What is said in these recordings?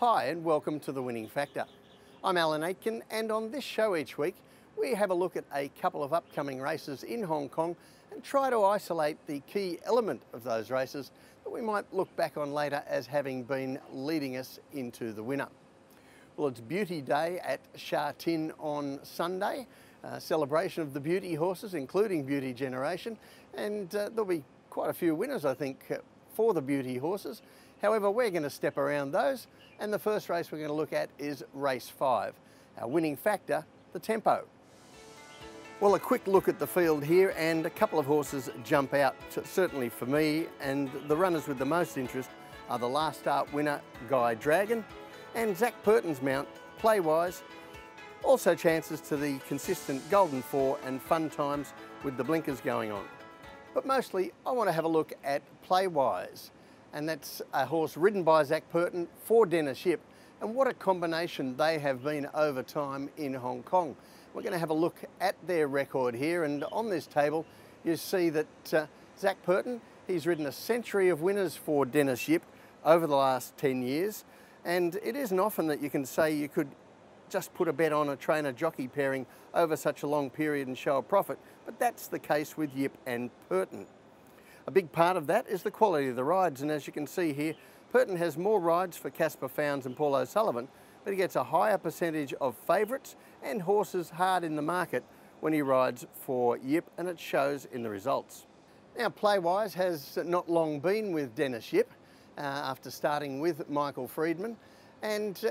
Hi and welcome to The Winning Factor. I'm Alan Aitken, and on this show each week we have a look at a couple of upcoming races in Hong Kong and try to isolate the key element of those races that we might look back on later as having been leading us into the winner. Well, it's Beauty Day at Sha Tin on Sunday, a celebration of the beauty horses, including Beauty Generation, and there'll be quite a few winners, I think, for the beauty horses. However, we're going to step around those, and the first race we're going to look at is race 5. Our winning factor, the tempo. Well, a quick look at the field here, and a couple of horses jump out, certainly for me, and the runners with the most interest are the last start winner, Guy Dragon, and Zac Purton's mount, Playwise. Also chances to the consistent Golden 4 and Fun Times with the blinkers going on. But mostly, I want to have a look at Playwise. And that's a horse ridden by Zac Purton for Dennis Yip, and what a combination they have been over time in Hong Kong. We're going to have a look at their record here, and on this table you see that Zac Purton, he's ridden a century of winners for Dennis Yip over the last 10 years, and it isn't often that you can say you could just put a bet on a trainer-jockey pairing over such a long period and show a profit, but that's the case with Yip and Purton. A big part of that is the quality of the rides, and as you can see here, Purton has more rides for Caspar Fownes and Paul O'Sullivan, but he gets a higher percentage of favourites and horses hard in the market when he rides for Yip, and it shows in the results. Now, Playwise has not long been with Dennis Yip after starting with Michael Freedman, and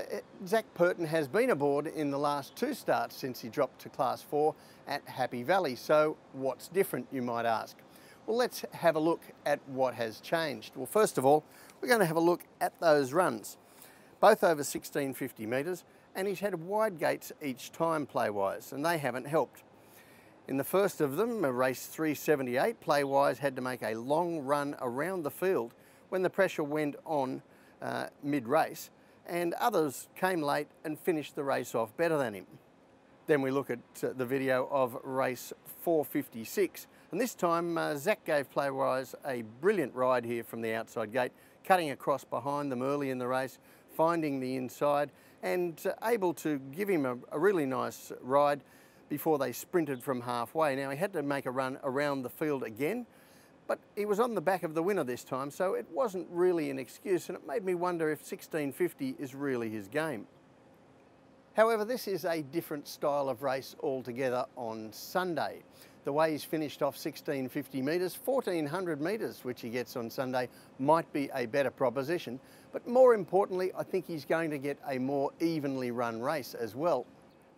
Zac Purton has been aboard in the last 2 starts since he dropped to Class 4 at Happy Valley. So what's different, you might ask? Well, let's have a look at what has changed. Well, first of all, we're going to have a look at those runs, both over 1650 metres, and he's had wide gates each time, Playwise, and they haven't helped. In the first of them, race 378, Playwise had to make a long run around the field when the pressure went on mid-race, and others came late and finished the race off better than him. Then we look at the video of race 456, and this time Zac gave Playwise a brilliant ride here from the outside gate, cutting across behind them early in the race, finding the inside, and able to give him a really nice ride before they sprinted from halfway. Now, he had to make a run around the field again, but he was on the back of the winner this time, so it wasn't really an excuse, and it made me wonder if 1650 is really his game. However, this is a different style of race altogether on Sunday. The way he's finished off 1650 metres, 1400 metres, which he gets on Sunday, might be a better proposition. But more importantly, I think he's going to get a more evenly run race as well.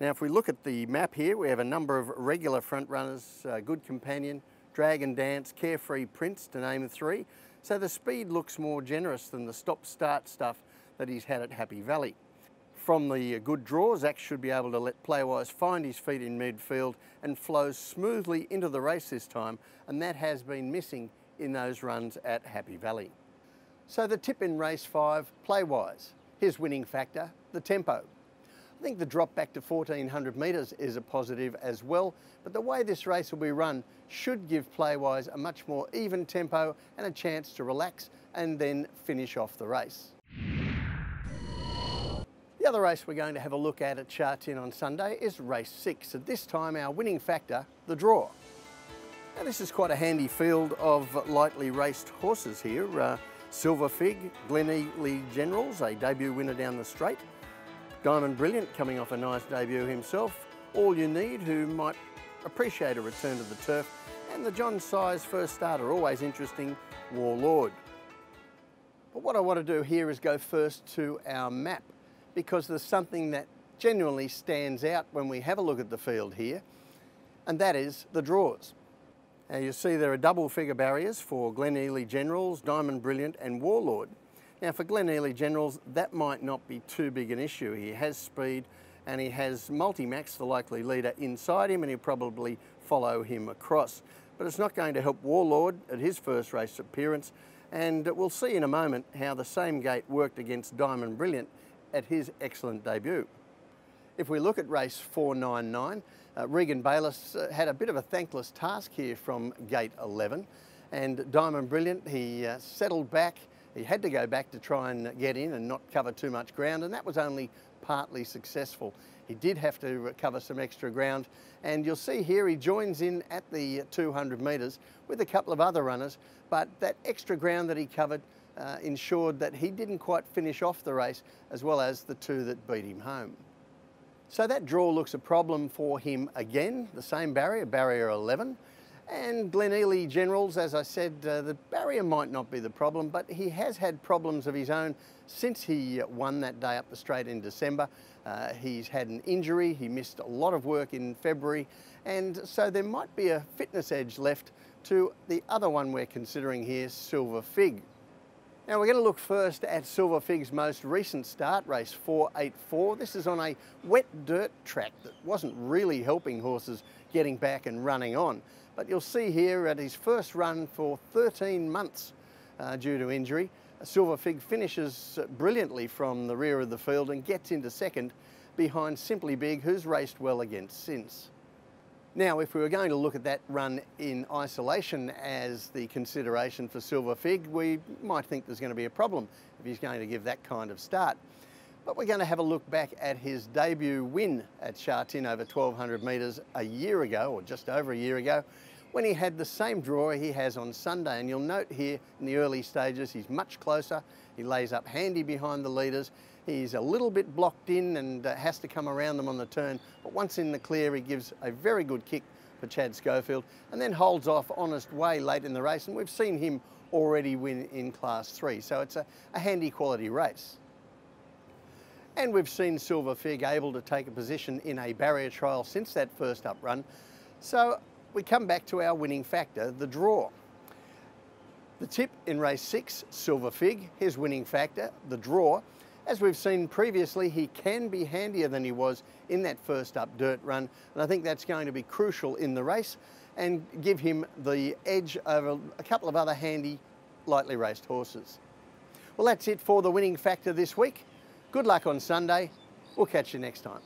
Now, if we look at the map here, we have a number of regular front runners, Good Companion, Dragon Dance, Carefree Prince, to name 3. So the speed looks more generous than the stop-start stuff that he's had at Happy Valley. From the good draw, Zac should be able to let Playwise find his feet in midfield and flows smoothly into the race this time, and that has been missing in those runs at Happy Valley. So the tip in race 5, Playwise. His winning factor, the tempo. I think the drop back to 1400 metres is a positive as well, but the way this race will be run should give Playwise a much more even tempo and a chance to relax and then finish off the race. The other race we're going to have a look at Sha Tin on Sunday is race 6. At this time, our winning factor, the draw. Now, this is quite a handy field of lightly raced horses here. Silver Fig, Gleneagles Generals, a debut winner down the straight. Diamond Brilliant, coming off a nice debut himself. All You Need, who might appreciate a return to the turf. And the John Size first starter, always interesting, Warlord. But what I want to do here is go first to our map, because there's something that genuinely stands out when we have a look at the field here, and that is the draws. Now, you see there are double figure barriers for Gleneagles Generals, Diamond Brilliant and Warlord. Now, for Gleneagles Generals, that might not be too big an issue. He has speed and he has Multimax, the likely leader, inside him, and he'll probably follow him across. But it's not going to help Warlord at his first race appearance, and we'll see in a moment how the same gate worked against Diamond Brilliant at his excellent debut. If we look at race 499, Regan Bayliss had a bit of a thankless task here from gate 11, and Diamond Brilliant, he settled back He had to go back to try and get in and not cover too much ground, and that was only partly successful. He did have to cover some extra ground, and you'll see here he joins in at the 200 metres with a couple of other runners, but that extra ground that he covered ensured that he didn't quite finish off the race, as well as the two that beat him home. So that draw looks a problem for him again, the same barrier, barrier 11. And Glen Ely Generals, as I said, the barrier might not be the problem, but he has had problems of his own since he won that day up the straight in December. He's had an injury, he missed a lot of work in February, and so there might be a fitness edge left to the other one we're considering here, Silver Fig. Now we're going to look first at Silver Fig's most recent start, race 484. This is on a wet dirt track that wasn't really helping horses getting back and running on. But you'll see here at his first run for 13 months due to injury, Silver Fig finishes brilliantly from the rear of the field and gets into second behind Simply Big, who's raced well against since. Now, if we were going to look at that run in isolation as the consideration for Silver Fig, we might think there's going to be a problem if he's going to give that kind of start. But we're going to have a look back at his debut win at Sha Tin over 1200 metres a year ago, or just over a year ago, when he had the same draw he has on Sunday. And you'll note here in the early stages he's much closer, he lays up handy behind the leaders, he's a little bit blocked in and has to come around them on the turn, but once in the clear he gives a very good kick for Chad Schofield and then holds off Honest Way late in the race, and we've seen him already win in Class 3, so it's a handy quality race. And we've seen Silver Fig able to take a position in a barrier trial since that first up run, so we come back to our winning factor, the draw. The tip in race 6, Silver Fig, his winning factor, the draw. As we've seen previously, he can be handier than he was in that first up dirt run, and I think that's going to be crucial in the race and give him the edge over a couple of other handy, lightly raced horses. Well, that's it for the winning factor this week. Good luck on Sunday. We'll catch you next time.